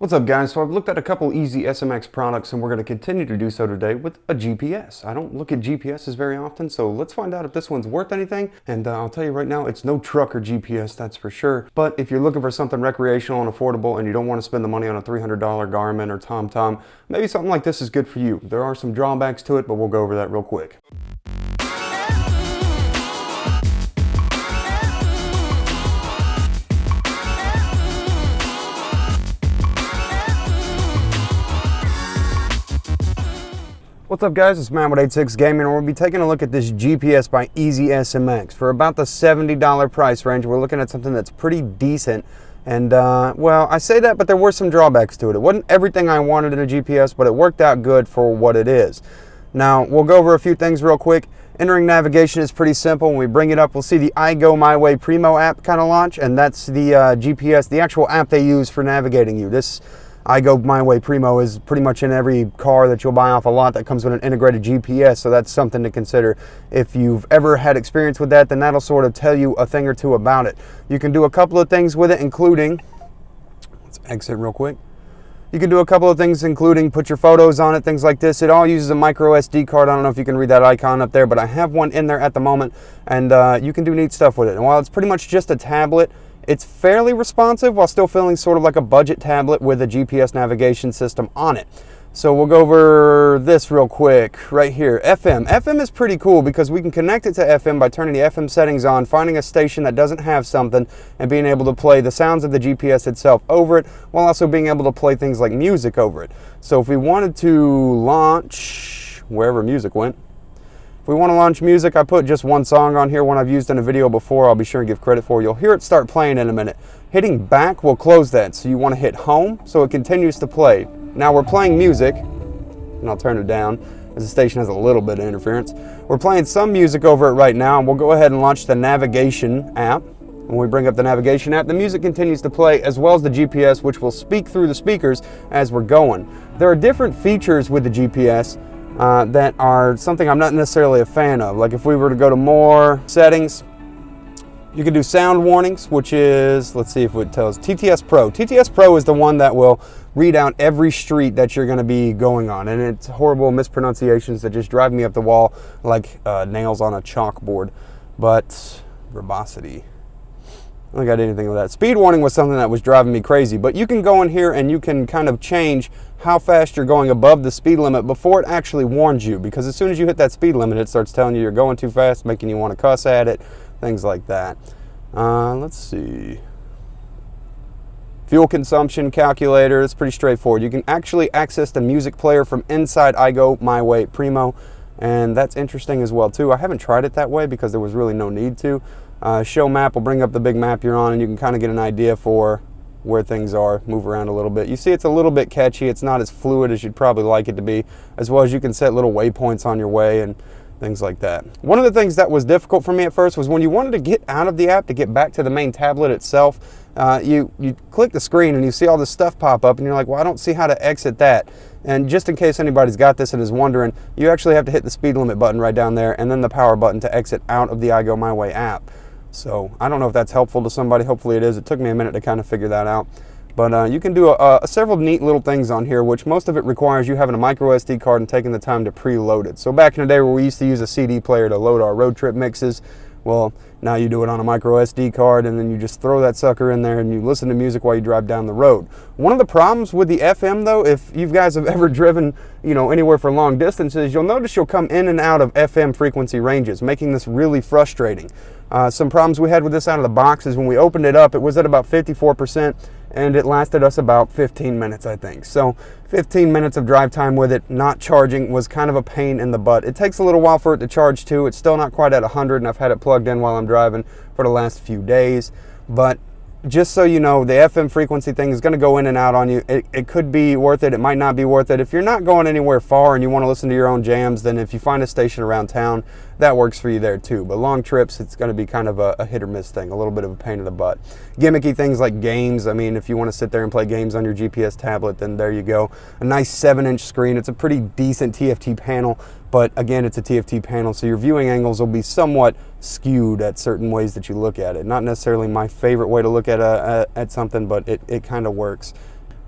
What's up, guys? So I've looked at a couple easy SMX products and we're going to continue to do so today with a GPS. I don't look at GPSs very often, so let's find out if this one's worth anything. And I'll tell you right now, it's no trucker GPS, that's for sure. But if you're looking for something recreational and affordable and you don't want to spend the money on a $300 Garmin or TomTom, maybe something like this is good for you. There are some drawbacks to it, but we'll go over that real quick. What's up, guys? It's Matt with 86 Gaming, and we'll be taking a look at this GPS by Easy SMX for about the $70 price range. We're looking at something that's pretty decent, and well, I say that, but there were some drawbacks to it. It wasn't everything I wanted in a GPS, but it worked out good for what it is. Now, we'll go over a few things real quick. Entering navigation is pretty simple. When we bring it up, we'll see the I Go My Way Primo app kind of launch, and that's the GPS, the actual app they use for navigating you. This I Go My Way Primo is pretty much in every car that you'll buy off a lot that comes with an integrated GPS, so that's something to consider. If you've ever had experience with that, then that'll sort of tell you a thing or two about it. You can do a couple of things with it, including, let's exit real quick. You can do a couple of things, including put your photos on it, things like this. It all uses a micro SD card. I don't know if you can read that icon up there, but I have one in there at the moment, and you can do neat stuff with it. And while it's pretty much just a tablet, it's fairly responsive while still feeling sort of like a budget tablet with a GPS navigation system on it. So we'll go over this real quick right here. FM. FM is pretty cool because we can connect it to FM by turning the FM settings on, finding a station that doesn't have something, and being able to play the sounds of the GPS itself over it, while also being able to play things like music over it. So if we wanted to launch wherever music went, if we want to launch music, I put just one song on here, one I've used in a video before. I'll be sure and give credit for. You'll hear it start playing in a minute. Hitting back will close that, so you want to hit home so it continues to play. Now we're playing music, and I'll turn it down as the station has a little bit of interference. We're playing some music over it right now, and we'll go ahead and launch the navigation app. When we bring up the navigation app, the music continues to play, as well as the GPS, which will speak through the speakers as we're going. There are different features with the GPS that are something I'm not necessarily a fan of. Like if we were to go to more settings, you can do sound warnings, which is, let's see if it tells, TTS Pro. TTS Pro is the one that will read out every street that you're going to be going on, and it's horrible mispronunciations that just drive me up the wall like nails on a chalkboard. But verbosity, I don't got anything with that. Speed warning was something that was driving me crazy, but you can go in here and you can kind of change how fast you're going above the speed limit before it actually warns you, because as soon as you hit that speed limit, it starts telling you you're going too fast, making you want to cuss at it, things like that. Let's see. Fuel consumption calculator, it's pretty straightforward. You can actually access the music player from inside I Go My Way Primo, and that's interesting as well too. I haven't tried it that way because there was really no need to. Show map will bring up the big map you're on, and you can kind of get an idea for where things are, move around a little bit. You see it's a little bit catchy. It's not as fluid as you'd probably like it to be, as well as you can set little waypoints on your way and things like that. One of the things that was difficult for me at first was when you wanted to get out of the app to get back to the main tablet itself, you click the screen and you see all this stuff pop up and you're like, well, I don't see how to exit that. And just in case anybody's got this and is wondering, you actually have to hit the speed limit button right down there and then the power button to exit out of the I Go My Way app. So I don't know if that's helpful to somebody. Hopefully it is. It took me a minute to kind of figure that out. But you can do several neat little things on here, which most of it requires you having a micro SD card and taking the time to preload it. So back in the day where we used to use a CD player to load our road trip mixes, well, now you do it on a micro SD card and then you just throw that sucker in there and you listen to music while you drive down the road. One of the problems with the FM though, if you guys have ever driven, anywhere for long distances, you'll notice you'll come in and out of FM frequency ranges, making this really frustrating. Some problems we had with this out of the box is when we opened it up, it was at about 54%, and it lasted us about 15 minutes, I think. So 15 minutes of drive time with it not charging was kind of a pain in the butt. It takes a little while for it to charge too. It's still not quite at 100, and I've had it plugged in while I'm driving for the last few days. But just so you know, the FM frequency thing is going to go in and out on you. It could be worth it. It might not be worth it. If you're not going anywhere far and you want to listen to your own jams, then if you find a station around town, that works for you there too. But long trips, it's going to be kind of a hit or miss thing, a little bit of a pain in the butt. Gimmicky things like games. I mean, if you want to sit there and play games on your GPS tablet, then there you go. A nice 7-inch screen. It's a pretty decent TFT panel, but again, it's a TFT panel, so your viewing angles will be somewhat skewed at certain ways that you look at it. Not necessarily my favorite way to look at something, but it kind of works.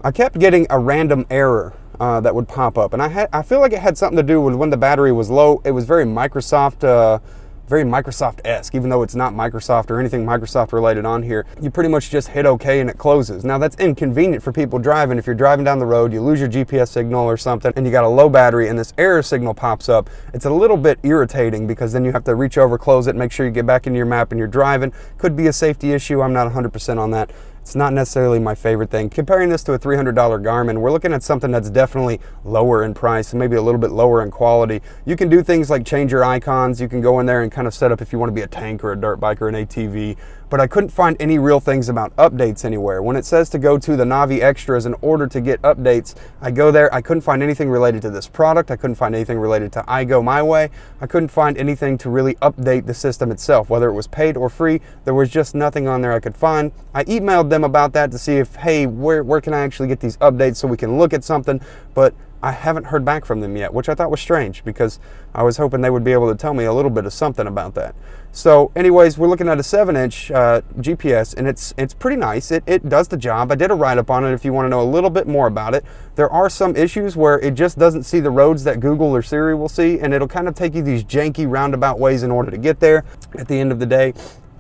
I kept getting a random error that would pop up, and I feel like it had something to do with when the battery was low. It was very Microsoft-esque, even though it's not Microsoft or anything Microsoft related on here. You pretty much just hit OK and it closes. Now that's inconvenient for people driving. If you're driving down the road, you lose your GPS signal or something, and you got a low battery and this error signal pops up, it's a little bit irritating because then you have to reach over, close it, make sure you get back into your map and you're driving. Could be a safety issue. I'm not 100% on that. It's not necessarily my favorite thing. Comparing this to a $300 Garmin, we're looking at something that's definitely lower in price and maybe a little bit lower in quality. You can do things like change your icons. You can go in there and kind of set up if you want to be a tank or a dirt bike or an ATV. But I couldn't find any real things about updates anywhere. When it says to go to the Navi Extras in order to get updates, I go there. I couldn't find anything related to this product. I couldn't find anything related to I Go My Way. I couldn't find anything to really update the system itself, whether it was paid or free. There was just nothing on there I could find. I emailed them about that to see if, hey, where can I actually get these updates so we can look at something, but I haven't heard back from them yet, which I thought was strange because I was hoping they would be able to tell me a little bit of something about that. So anyways, we're looking at a 7-inch GPS, and it's pretty nice. It does the job. I did a write-up on it if you want to know a little bit more about it. There are some issues where it just doesn't see the roads that Google or Siri will see, and it'll kind of take you these janky roundabout ways in order to get there. At the end of the day,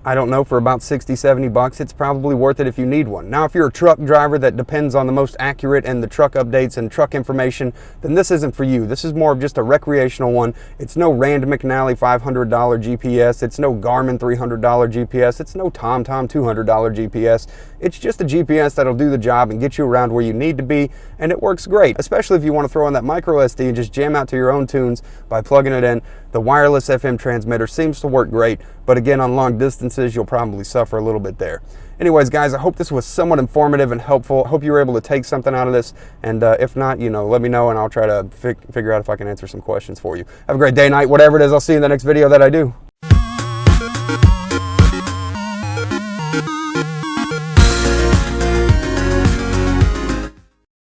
I don't know, for about 60, 70 bucks, it's probably worth it if you need one. Now, if you're a truck driver that depends on the most accurate and the truck updates and truck information, then this isn't for you. This is more of just a recreational one. It's no Rand McNally $500 GPS. It's no Garmin $300 GPS. It's no TomTom $200 GPS. It's just a GPS that'll do the job and get you around where you need to be, and it works great, especially if you want to throw on that micro SD and just jam out to your own tunes by plugging it in. The wireless FM transmitter seems to work great, but again, on long distances, you'll probably suffer a little bit there. Anyways, guys, I hope this was somewhat informative and helpful. I hope you were able to take something out of this, and if not, let me know, and I'll try to figure out if I can answer some questions for you. Have a great day, night, whatever it is. I'll see you in the next video that I do.